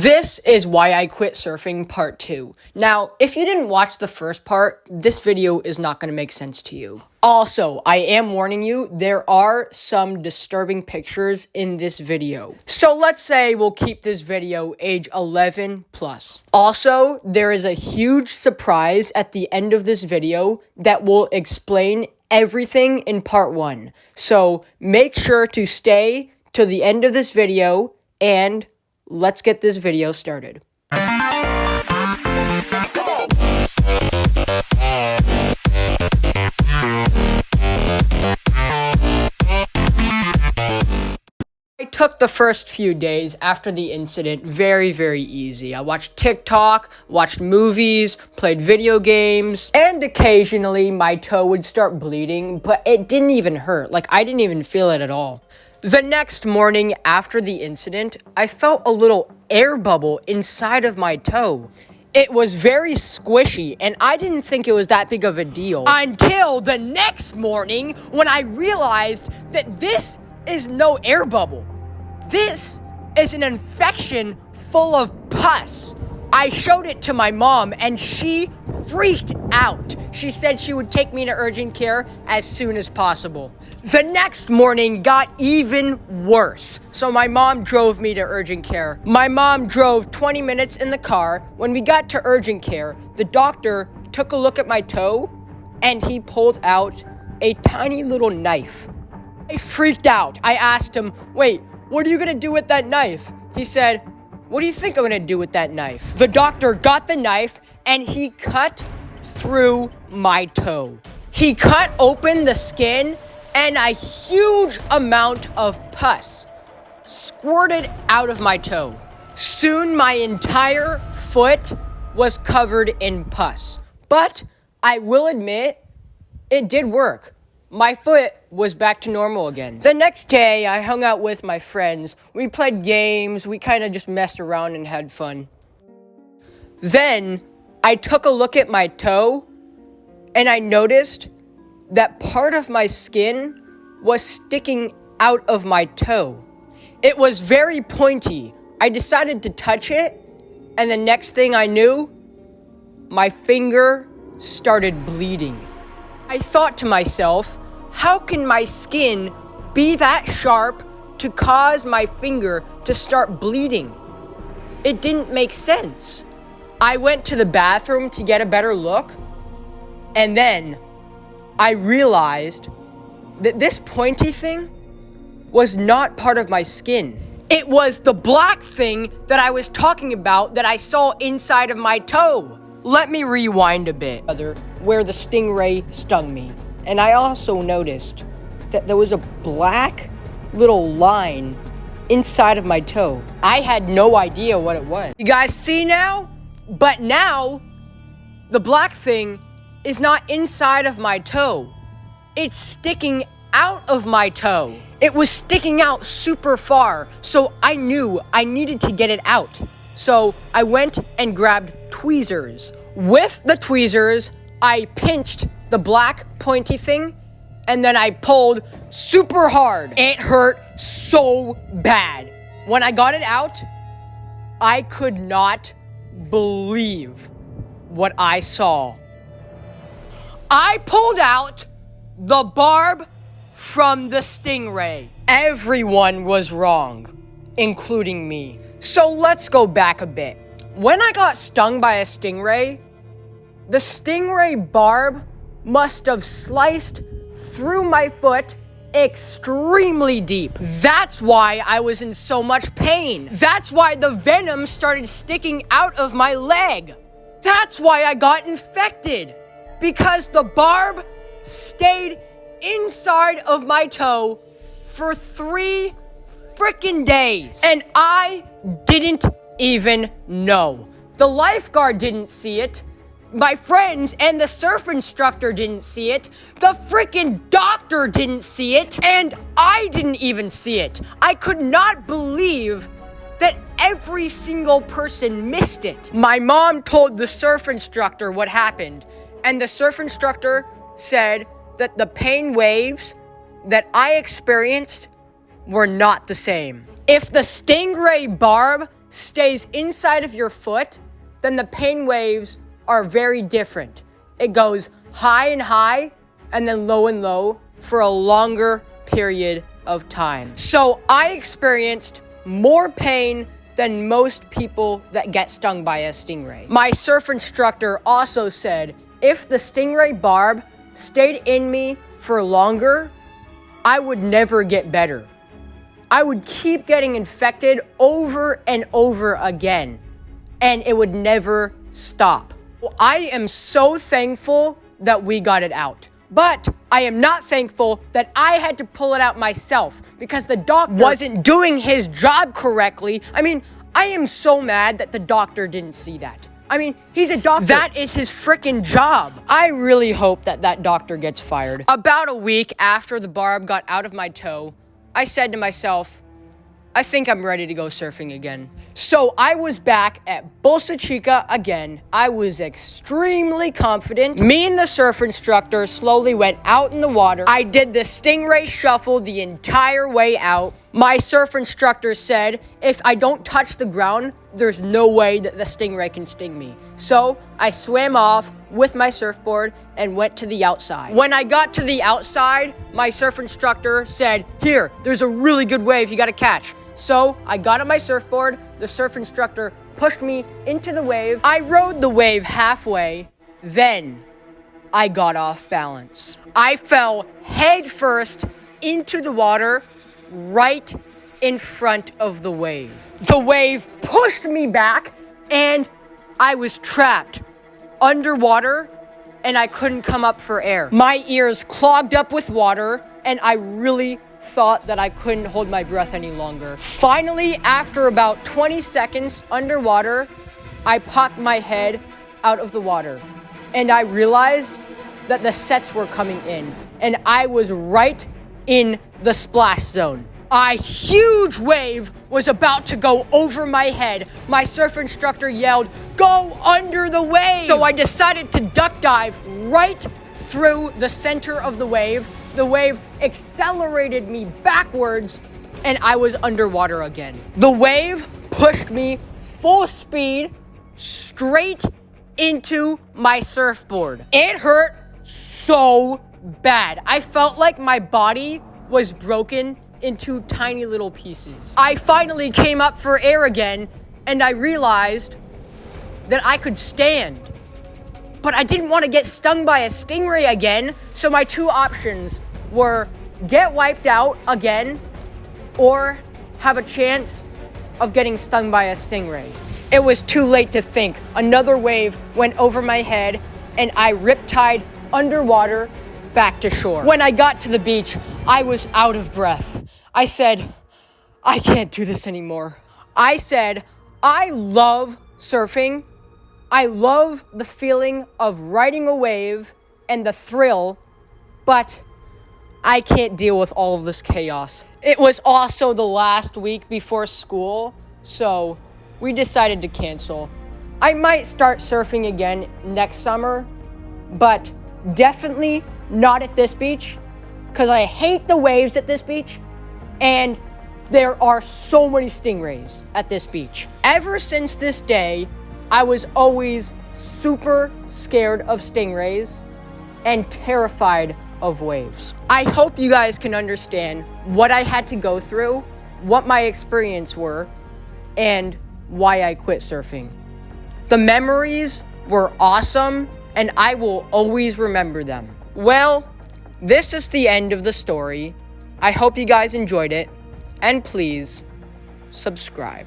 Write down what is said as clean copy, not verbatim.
This is why I quit surfing part 2. Now, if you didn't watch the first part, this video is not going to make sense to you. Also, I am warning you, there are some disturbing pictures in this video. So let's say we'll keep this video age 11 plus. Also, there is a huge surprise at the end of this video that will explain everything in part 1. So make sure to stay to the end of this video and let's get this video started. I took the first few days after the incident very easy. I watched TikTok, watched movies, played video games, and occasionally my toe would start bleeding, but it didn't even hurt. Like, I didn't even feel it at all. The next morning after the incident, I felt a little air bubble inside of my toe. It was very squishy, and I didn't think it was that big of a deal. Until the next morning, when I realized that this is no air bubble. This is an infection full of pus. I showed it to my mom, and she freaked out. She said she would take me to urgent care as soon as possible. The next morning got even worse, so my mom drove me to urgent care. My mom drove 20 minutes in the car. When we got to urgent care, the doctor took a look at my toe, and he pulled out a tiny little knife. I freaked out. I asked him, "Wait, what are you gonna do with that knife?" He said, "What do you think I'm gonna do with that knife?" The doctor got the knife and he cut through my toe. He cut open the skin and a huge amount of pus squirted out of my toe. Soon my entire foot was covered in pus. But I will admit, it did work. My foot was back to normal again. The next day, I hung out with my friends. We played games, we kind of just messed around and had fun. Then, I took a look at my toe, and I noticed that part of my skin was sticking out of my toe. It was very pointy. I decided to touch it, and the next thing I knew, my finger started bleeding. I thought to myself, how can my skin be that sharp to cause my finger to start bleeding? It didn't make sense. I went to the bathroom to get a better look, and then I realized that this pointy thing was not part of my skin. It was the black thing that I was talking about that I saw inside of my toe. Let me rewind a bit. Where the stingray stung me. And I also noticed that there was a black little line inside of my toe. I had no idea what it was. You guys see now? But now, the black thing is not inside of my toe. It's sticking out of my toe. It was sticking out super far, so I knew I needed to get it out. So I went and grabbed tweezers. With the tweezers, I pinched the black pointy thing, and then I pulled super hard. It hurt so bad. When I got it out, I could not believe what I saw. I pulled out the barb from the stingray. Everyone was wrong, including me. So let's go back a bit. When I got stung by a stingray, the stingray barb must have sliced through my foot extremely deep. That's why I was in so much pain. That's why the venom started sticking out of my leg. That's why I got infected. Because the barb stayed inside of my toe for 3 freaking days. And I didn't even know. The lifeguard didn't see it. My friends and the surf instructor didn't see it. The freaking doctor didn't see it. And I didn't even see it. I could not believe that every single person missed it. My mom told the surf instructor what happened. And the surf instructor said that the pain waves that I experienced were not the same. If the stingray barb stays inside of your foot, then the pain waves are very different. It goes high and high, and then low and low for a longer period of time. So I experienced more pain than most people that get stung by a stingray. My surf instructor also said if the stingray barb stayed in me for longer, I would never get better. I would keep getting infected over and over again, and it would never stop. Well, I am so thankful that we got it out. But I am not thankful that I had to pull it out myself because the doctor wasn't doing his job correctly. I mean, I am so mad that the doctor didn't see that. I mean, he's a doctor. That is his freaking job. I really hope that that doctor gets fired. About a week after the barb got out of my toe, I said to myself, I think I'm ready to go surfing again. So I was back at Bolsa Chica again. I was extremely confident. Me and the surf instructor slowly went out in the water. I did the stingray shuffle the entire way out. My surf instructor said, if I don't touch the ground, there's no way that the stingray can sting me. So I swam off with my surfboard and went to the outside. When I got to the outside, my surf instructor said, here, there's a really good wave you gotta catch. So I got on my surfboard, the surf instructor pushed me into the wave. I rode the wave halfway, then I got off balance. I fell head first into the water right in front of the wave. The wave pushed me back and I was trapped underwater and I couldn't come up for air. My ears clogged up with water and I really thought that I couldn't hold my breath any longer. Finally, after about 20 seconds underwater, I popped my head out of the water and I realized that the sets were coming in and I was right in the splash zone. A huge wave was about to go over my head. My surf instructor yelled, "Go under the wave!" So I decided to duck dive right through the center of the wave. The wave accelerated me backwards and I was underwater again. The wave pushed me full speed straight into my surfboard. It hurt so bad. I felt like my body was broken into tiny little pieces. I finally came up for air again and I realized that I could stand. But I didn't want to get stung by a stingray again, so my two options were get wiped out again or have a chance of getting stung by a stingray. It was too late to think. Another wave went over my head and I riptide underwater back to shore. When I got to the beach, I was out of breath. I said, I can't do this anymore. I said, I love surfing. I love the feeling of riding a wave and the thrill, but I can't deal with all of this chaos. It was also the last week before school, so we decided to cancel. I might start surfing again next summer, but definitely not at this beach, because I hate the waves at this beach, and there are so many stingrays at this beach. Ever since this day, I was always super scared of stingrays and terrified of waves. I hope you guys can understand what I had to go through, what my experience were, and why I quit surfing. The memories were awesome, and I will always remember them. Well, this is the end of the story. I hope you guys enjoyed it, and please subscribe.